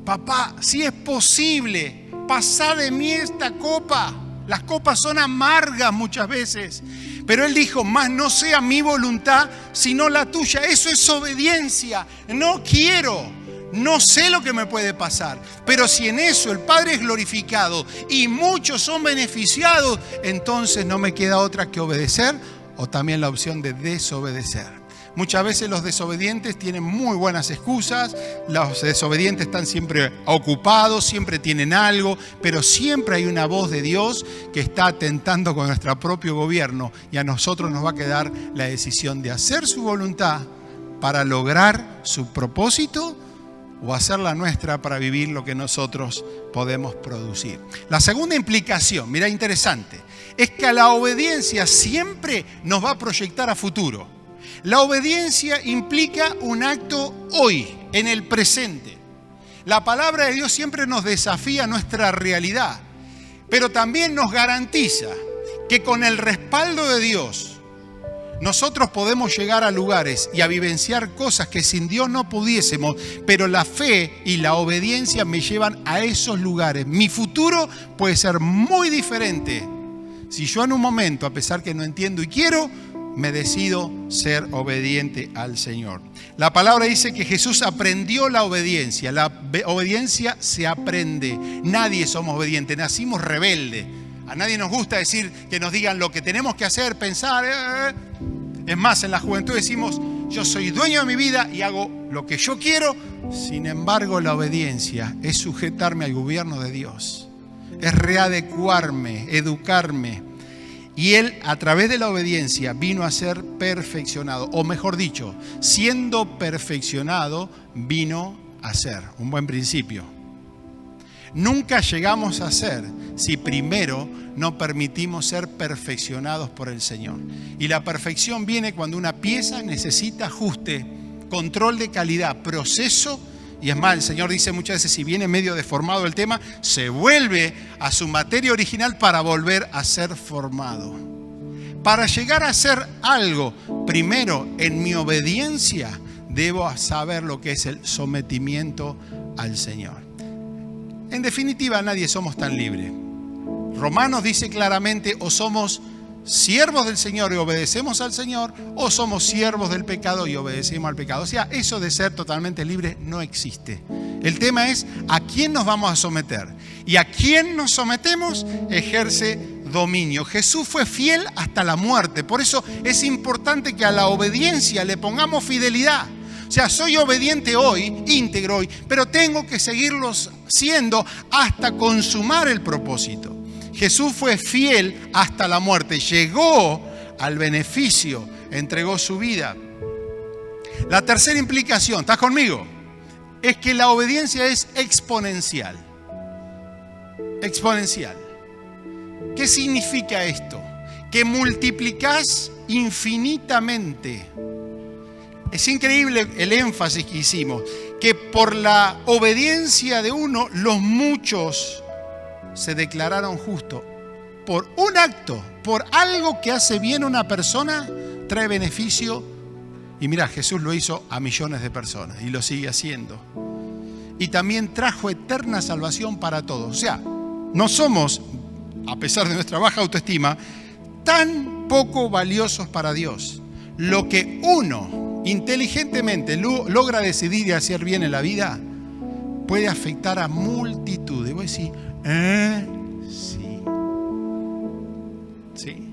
Papá, si es posible, pasá de mí esta copa. Las copas son amargas muchas veces. Pero Él dijo, más no sea mi voluntad, sino la tuya. Eso es obediencia. No quiero, no sé lo que me puede pasar. Pero si en eso el Padre es glorificado y muchos son beneficiados, entonces no me queda otra que obedecer o también la opción de desobedecer. Muchas veces los desobedientes tienen muy buenas excusas, los desobedientes están siempre ocupados, siempre tienen algo, pero siempre hay una voz de Dios que está atentando con nuestro propio gobierno y a nosotros nos va a quedar la decisión de hacer su voluntad para lograr su propósito o hacer la nuestra para vivir lo que nosotros podemos producir. La segunda implicación, mira, interesante, es que la obediencia siempre nos va a proyectar a futuro. La obediencia implica un acto hoy, en el presente. La palabra de Dios siempre nos desafía nuestra realidad, pero también nos garantiza que con el respaldo de Dios nosotros podemos llegar a lugares y a vivenciar cosas que sin Dios no pudiésemos, pero la fe y la obediencia me llevan a esos lugares. Mi futuro puede ser muy diferente si yo en un momento, a pesar que no entiendo y quiero, me decido ser obediente al Señor. La palabra dice que Jesús aprendió la obediencia. La obediencia se aprende. Nadie somos obedientes, nacimos rebeldes. A nadie nos gusta decir que nos digan lo que tenemos que hacer, pensar. Es más, en la juventud decimos, yo soy dueño de mi vida y hago lo que yo quiero. Sin embargo, la obediencia es sujetarme al gobierno de Dios. Es readecuarme, educarme. Y Él, a través de la obediencia, vino a ser perfeccionado. O mejor dicho, siendo perfeccionado, vino a ser. Un buen principio. Nunca llegamos a ser si primero no permitimos ser perfeccionados por el Señor. Y la perfección viene cuando una pieza necesita ajuste, control de calidad, proceso. Y es más, el Señor dice muchas veces, si viene medio deformado el tema, se vuelve a su materia original para volver a ser formado. Para llegar a hacer algo, primero en mi obediencia, debo saber lo que es el sometimiento al Señor. En definitiva, nadie somos tan libres. Romanos dice claramente, o somos siervos del Señor y obedecemos al Señor, o somos siervos del pecado y obedecemos al pecado. O sea, eso de ser totalmente libres no existe. El tema es a quién nos vamos a someter. Y a quién nos sometemos ejerce dominio. Jesús fue fiel hasta la muerte. Por eso es importante que a la obediencia le pongamos fidelidad. O sea, soy obediente hoy, íntegro hoy, pero tengo que seguirlos siendo hasta consumar el propósito. Jesús fue fiel hasta la muerte, llegó al beneficio, entregó su vida. La tercera implicación, ¿estás conmigo? Es que la obediencia es exponencial. Exponencial. ¿Qué significa esto? Que multiplicás infinitamente. Es increíble el énfasis que hicimos, que por la obediencia de uno, los muchos se declararon justos. Por un acto, por algo que hace bien a una persona, trae beneficio. Y mira, Jesús lo hizo a millones de personas y lo sigue haciendo. Y también trajo eterna salvación para todos. O sea, no somos, a pesar de nuestra baja autoestima, tan poco valiosos para Dios. Lo que uno inteligentemente logra decidir y hacer bien en la vida puede afectar a multitudes. Y voy a decir, sí. Sí.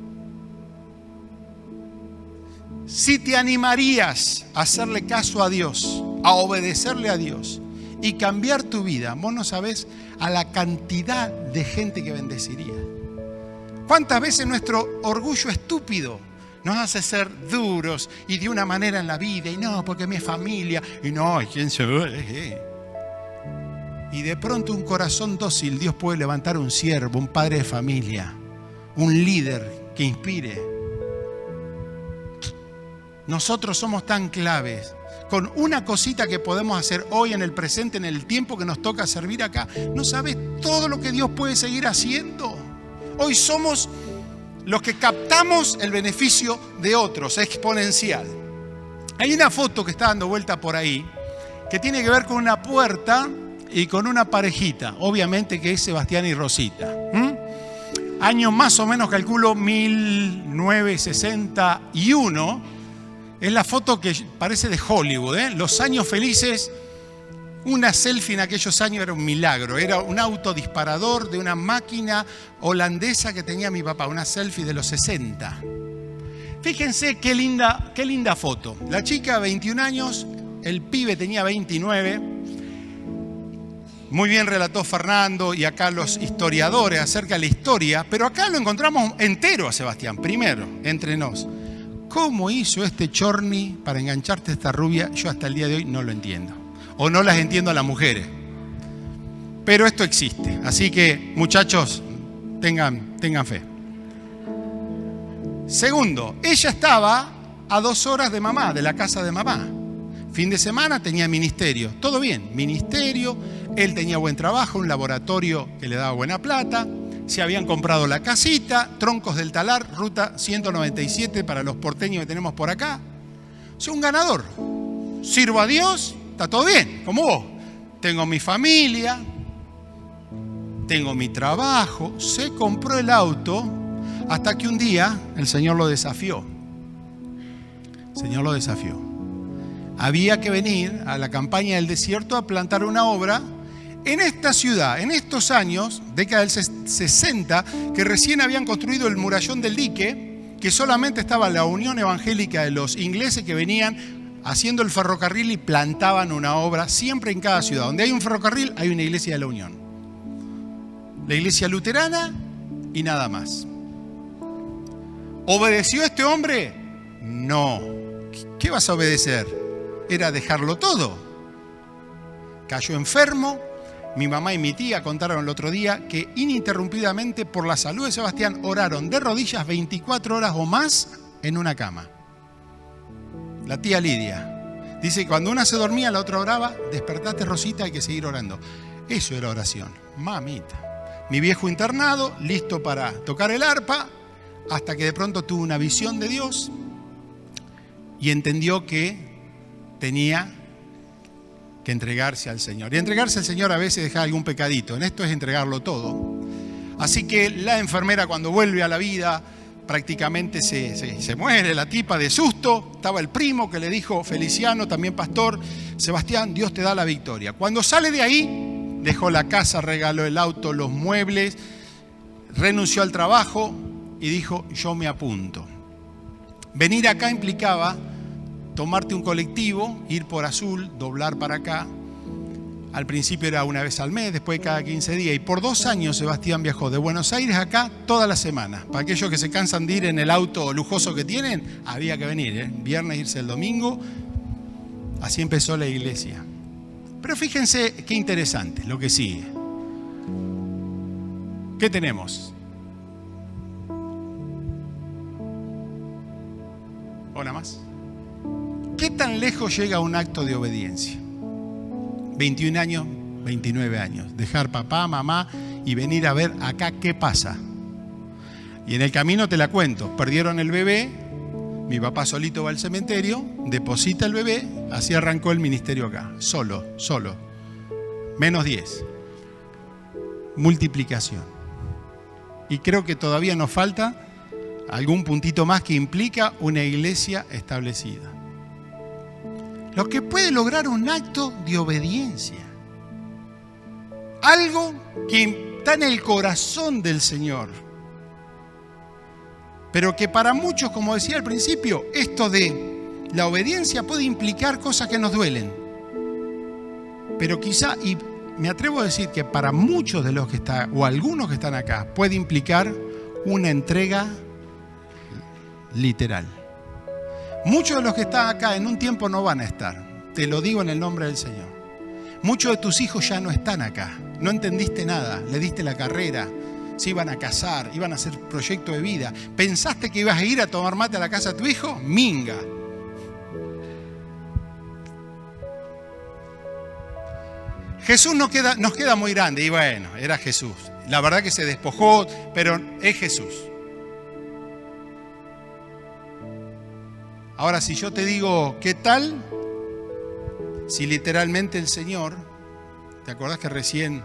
Si te animarías a hacerle caso a Dios, a obedecerle a Dios y cambiar tu vida, vos no sabés a la cantidad de gente que bendeciría. ¿Cuántas veces nuestro orgullo estúpido nos hace ser duros y de una manera en la vida? Y no, porque mi familia, y no, ¿quién se ve? Y de pronto un corazón dócil, Dios puede levantar un siervo, un padre de familia, un líder que inspire. Nosotros somos tan claves. Con una cosita que podemos hacer hoy en el presente, en el tiempo que nos toca servir acá, no sabes todo lo que Dios puede seguir haciendo. Hoy somos los que captamos el beneficio de otros, exponencial. Hay una foto que está dando vuelta por ahí que tiene que ver con una puerta y con una parejita, obviamente que es Sebastián y Rosita. Año más o menos, calculo 1961. Es la foto que parece de Hollywood, ¿eh? Los años felices. Una selfie en aquellos años era un milagro. Era un autodisparador de una máquina holandesa que tenía mi papá. Una selfie de los 60. Fíjense qué linda foto. La chica 21 años, el pibe tenía 29. Muy bien relató Fernando y acá los historiadores acerca de la historia. Pero acá lo encontramos entero a Sebastián, primero, entre nos. ¿Cómo hizo este chorni para engancharte a esta rubia? Yo hasta el día de hoy no lo entiendo. O no las entiendo a las mujeres. Pero esto existe. Así que, muchachos, tengan fe. Segundo, ella estaba a 2 horas de mamá, de la casa de mamá. Fin de semana tenía ministerio. Todo bien, ministerio. Él tenía buen trabajo, un laboratorio que le daba buena plata. Se habían comprado la casita, Troncos del Talar, ruta 197 para los porteños que tenemos por acá. Soy un ganador. Sirvo a Dios, está todo bien, como vos. Tengo mi familia, tengo mi trabajo. Se compró el auto hasta que un día el Señor lo desafió. El Señor lo desafió. Había que venir a la campaña del desierto a plantar una obra en esta ciudad, en estos años, década del 60, que recién habían construido el murallón del dique, que solamente estaba la Unión Evangélica de los ingleses que venían haciendo el ferrocarril y plantaban una obra siempre en cada ciudad. Donde hay un ferrocarril, hay una iglesia de la Unión. La iglesia luterana y nada más. ¿Obedeció este hombre? No. ¿Qué vas a obedecer? Era dejarlo todo. Cayó enfermo. Mi mamá y mi tía contaron el otro día que ininterrumpidamente por la salud de Sebastián oraron de rodillas 24 horas o más en una cama. La tía Lidia dice que cuando una se dormía, la otra oraba. Despertate, Rosita, hay que seguir orando. Eso era oración. Mamita. Mi viejo internado, listo para tocar el arpa, hasta que de pronto tuvo una visión de Dios y entendió que tenía que entregarse al Señor. Y entregarse al Señor a veces deja algún pecadito. En esto es entregarlo todo. Así que la enfermera, cuando vuelve a la vida, prácticamente se muere la tipa de susto. Estaba el primo que le dijo, Feliciano, también pastor, Sebastián, Dios te da la victoria. Cuando sale de ahí, dejó la casa, regaló el auto, los muebles, renunció al trabajo y dijo, yo me apunto. Venir acá implicaba tomarte un colectivo, ir por Azul, doblar para acá. Al principio era una vez al mes, después cada 15 días. Y por 2 años Sebastián viajó de Buenos Aires acá toda la semana. Para aquellos que se cansan de ir en el auto lujoso que tienen, había que venir, Viernes irse el domingo. Así empezó la iglesia. Pero fíjense qué interesante lo que sigue. ¿Qué tenemos? ¿Una más? ¿Qué tan lejos llega un acto de obediencia? 21 años, 29 años. Dejar papá, mamá y venir a ver acá qué pasa. Y en el camino te la cuento. Perdieron el bebé. Mi papá solito va al cementerio, deposita el bebé. Así arrancó el ministerio acá. Solo. Menos 10. Multiplicación. Y creo que todavía nos falta algún puntito más que implica una iglesia establecida. Lo que puede lograr un acto de obediencia. Algo que está en el corazón del Señor. Pero que para muchos, como decía al principio, esto de la obediencia puede implicar cosas que nos duelen. Pero quizá, y me atrevo a decir que para muchos de los que están, o algunos que están acá, puede implicar una entrega literal. Muchos de los que están acá en un tiempo no van a estar. Te lo digo en el nombre del Señor. Muchos de tus hijos ya no están acá. No entendiste nada. Le diste la carrera. Se iban a casar. Iban a hacer proyecto de vida. ¿Pensaste que ibas a ir a tomar mate a la casa de tu hijo? Minga. Jesús nos queda muy grande. Y bueno, era Jesús. La verdad que se despojó, pero es Jesús. Ahora, si yo te digo, ¿qué tal si literalmente el Señor, ¿te acordás que recién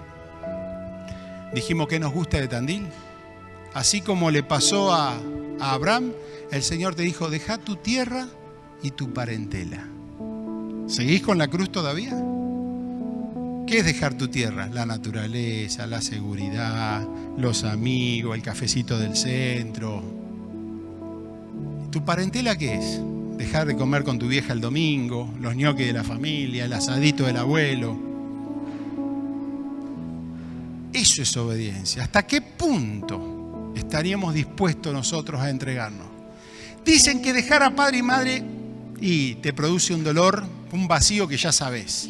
dijimos que nos gusta de Tandil? Así como le pasó a Abraham, el Señor te dijo, deja tu tierra y tu parentela. ¿Seguís con la cruz todavía? ¿Qué es dejar tu tierra? La naturaleza, la seguridad, los amigos, el cafecito del centro. ¿Tu parentela qué es? Dejar de comer con tu vieja el domingo, los ñoquis de la familia, el asadito del abuelo. Eso es obediencia. ¿Hasta qué punto estaríamos dispuestos nosotros a entregarnos? Dicen que dejar a padre y madre y te produce un dolor, un vacío que ya sabes.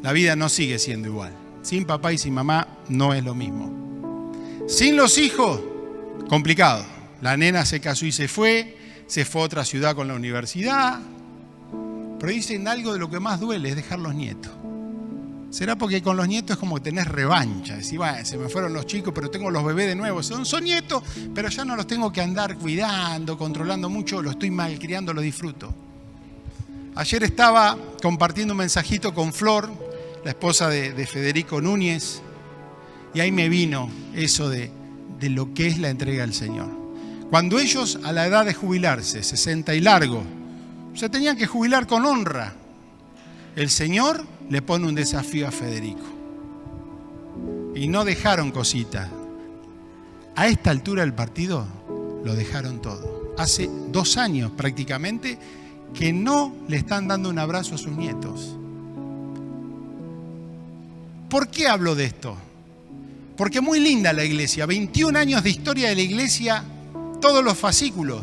La vida no sigue siendo igual. Sin papá y sin mamá no es lo mismo. Sin los hijos, complicado. La nena se casó y se fue a otra ciudad con la universidad. Pero dicen algo de lo que más duele es dejar los nietos. ¿Será porque con los nietos es como que tenés revancha? Decís, bueno, se me fueron los chicos, pero tengo los bebés de nuevo. Son nietos, pero ya no los tengo que andar cuidando, controlando mucho, los estoy malcriando, los disfruto. Ayer estaba compartiendo un mensajito con Flor, la esposa de Federico Núñez, y ahí me vino eso de lo que es la entrega al Señor. Cuando ellos, a la edad de jubilarse, 60 y largo, se tenían que jubilar con honra, el Señor le pone un desafío a Federico. Y no dejaron cositas. A esta altura del partido lo dejaron todo. Hace 2 años prácticamente que no le están dando un abrazo a sus nietos. ¿Por qué hablo de esto? Porque muy linda la iglesia, 21 años de historia de la iglesia, todos los fascículos,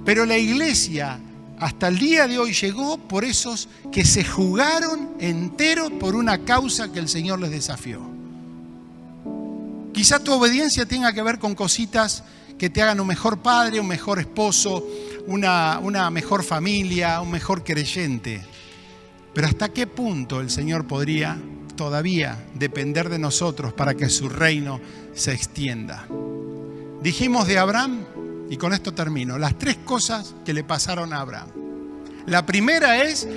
pero la iglesia hasta el día de hoy llegó por esos que se jugaron enteros por una causa que el Señor les desafió. Quizá tu obediencia tenga que ver con cositas que te hagan un mejor padre, un mejor esposo, una mejor familia, un mejor creyente. Pero ¿hasta qué punto el Señor podría todavía depender de nosotros para que su reino se extienda? Dijimos de Abraham, y con esto termino, las 3 cosas que le pasaron a Abraham. La primera es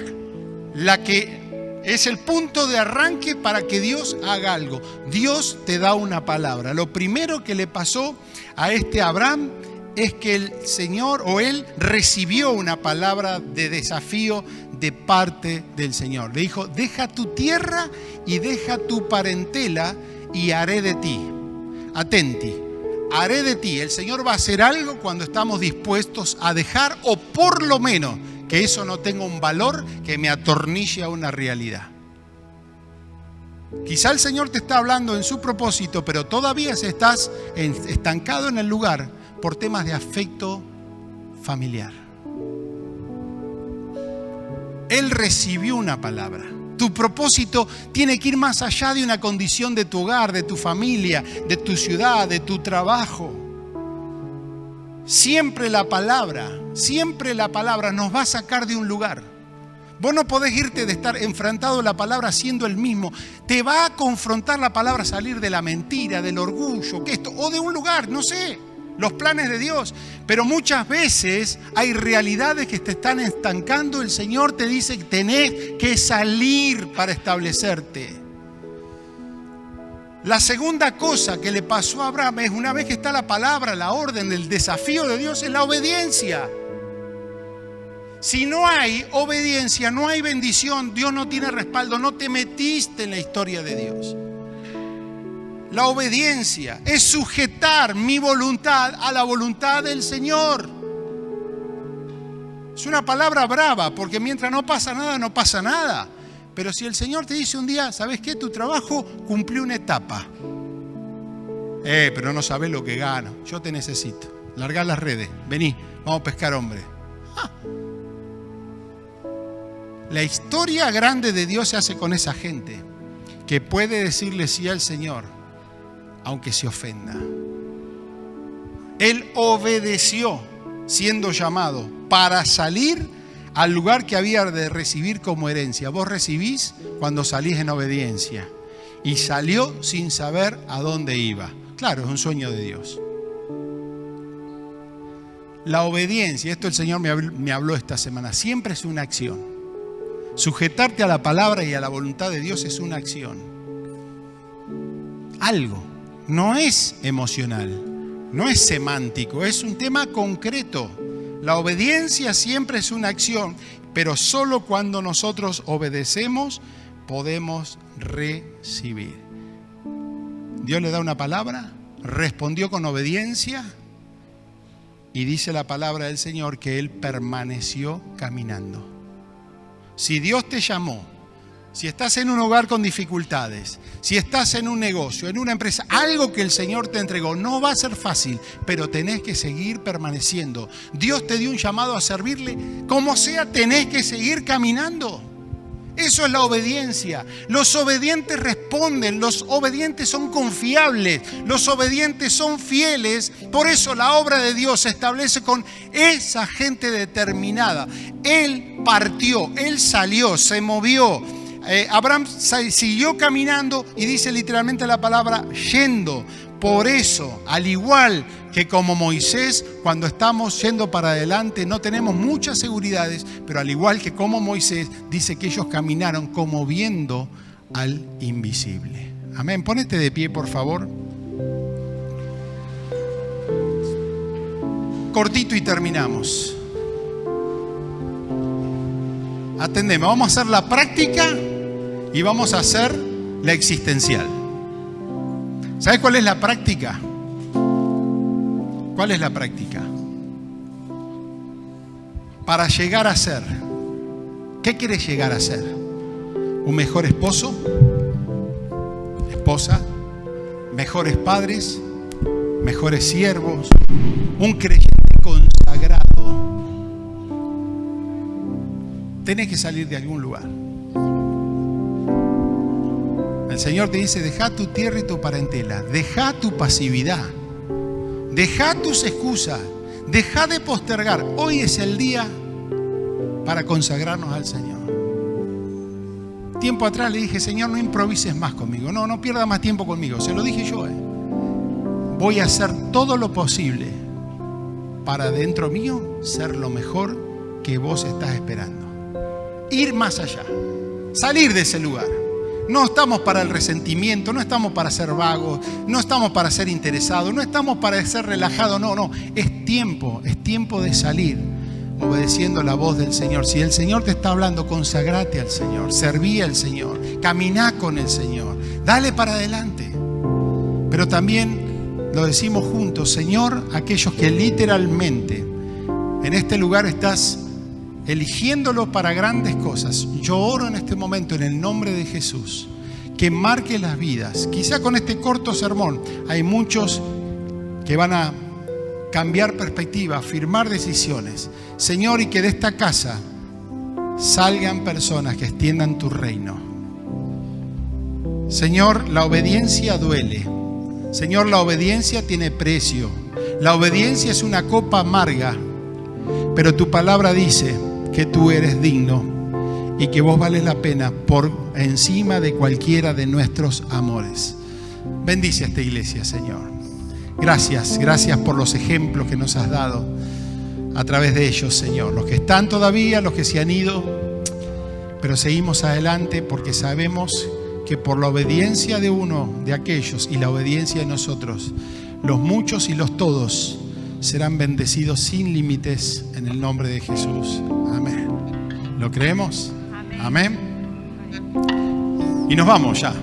la que es el punto de arranque para que Dios haga algo. Dios te da una palabra. Lo primero que le pasó a este Abraham es que el Señor o él recibió una palabra de desafío de parte del Señor. Le dijo: deja tu tierra y deja tu parentela y haré de ti. Atenti, haré de ti. El Señor va a hacer algo cuando estamos dispuestos a dejar, o por lo menos que eso no tenga un valor que me atornille a una realidad. Quizá el Señor te está hablando en su propósito, pero todavía estás estancado en el lugar por temas de afecto familiar. Él recibió una palabra. Tu propósito tiene que ir más allá de una condición de tu hogar, de tu familia, de tu ciudad, de tu trabajo. Siempre la palabra nos va a sacar de un lugar. Vos no podés irte de estar enfrentado a la palabra siendo el mismo. Te va a confrontar la palabra a salir de la mentira, del orgullo, o de un lugar, no sé, los planes de Dios. Pero muchas veces hay realidades que te están estancando. El Señor te dice que tenés que salir para establecerte. La segunda cosa que le pasó a Abraham es, una vez que está la palabra, la orden, el desafío de Dios, es la obediencia. Si no hay obediencia, no hay bendición, Dios no tiene respaldo, no te metiste en la historia de Dios. La obediencia es sujetar mi voluntad a la voluntad del Señor. Es una palabra brava, porque mientras no pasa nada, no pasa nada. Pero si el Señor te dice un día: ¿sabes qué? Tu trabajo cumplió una etapa. Pero no sabes lo que gano. Yo te necesito. Largá las redes. Vení, vamos a pescar hombre. La historia grande de Dios se hace con esa gente que puede decirle sí al Señor, aunque se ofenda. Él obedeció siendo llamado para salir al lugar que había de recibir como herencia. Vos recibís cuando salís en obediencia. Y salió sin saber a dónde iba. Claro, es un sueño de Dios. La obediencia, esto el Señor me habló esta semana, siempre es una acción. Sujetarte a la palabra y a la voluntad de Dios es una acción. Algo. No es emocional, no es semántico, es un tema concreto. La obediencia siempre es una acción, pero solo cuando nosotros obedecemos podemos recibir. Dios le da una palabra, respondió con obediencia y dice la palabra del Señor que Él permaneció caminando. Si Dios te llamó, si estás en un hogar con dificultades, si estás en un negocio, en una empresa, algo que el Señor te entregó, no va a ser fácil, pero tenés que seguir permaneciendo. Dios te dio un llamado a servirle, como sea, tenés que seguir caminando. Eso es la obediencia. Los obedientes responden, los obedientes son confiables, los obedientes son fieles. Por eso la obra de Dios se establece con esa gente determinada. Él partió, Él salió, se movió. Abraham siguió caminando y dice literalmente la palabra yendo. Por eso, al igual que como Moisés, cuando estamos yendo para adelante no tenemos muchas seguridades, pero al igual que como Moisés, dice que ellos caminaron como viendo al invisible. Amén. Ponete de pie, por favor. Cortito y terminamos. Atendeme, vamos a hacer la práctica y vamos a hacer la existencial. ¿Sabes cuál es la práctica? ¿Cuál es la práctica? Para llegar a ser. ¿Qué quieres llegar a ser? ¿Un mejor esposo? ¿Esposa? ¿Mejores padres? ¿Mejores siervos? ¿Un creyente consagrado? tenés que salir de algún lugar. El Señor te dice, deja tu tierra y tu parentela, deja tu pasividad, deja tus excusas, deja de postergar. Hoy es el día para consagrarnos al Señor. Tiempo atrás le dije, Señor, no improvises más conmigo, no pierdas más tiempo conmigo, se lo dije yo. Voy a hacer todo lo posible para dentro mío ser lo mejor que vos estás esperando. Ir más allá, salir de ese lugar. No estamos para el resentimiento, no estamos para ser vagos, no estamos para ser interesados, no estamos para ser relajados, no. Es tiempo de salir obedeciendo la voz del Señor. Si el Señor te está hablando, consagrate al Señor, serví al Señor, caminá con el Señor, dale para adelante. Pero también lo decimos juntos, Señor, aquellos que literalmente en este lugar estás eligiéndolo para grandes cosas. Yo oro en este momento en el nombre de Jesús, que marque las vidas. Quizá con este corto sermón hay muchos que van a cambiar perspectiva, firmar decisiones. Señor, y que de esta casa salgan personas que extiendan tu reino. Señor, la obediencia duele. Señor, la obediencia tiene precio. La obediencia es una copa amarga, pero tu palabra dice que tú eres digno y que vos vales la pena por encima de cualquiera de nuestros amores. Bendice a esta iglesia, Señor. Gracias por los ejemplos que nos has dado a través de ellos, Señor. Los que están todavía, los que se han ido, pero seguimos adelante porque sabemos que por la obediencia de uno de aquellos y la obediencia de nosotros, los muchos y los todos serán bendecidos sin límites en el nombre de Jesús. Amén. ¿Lo creemos? Amén. Y nos vamos ya.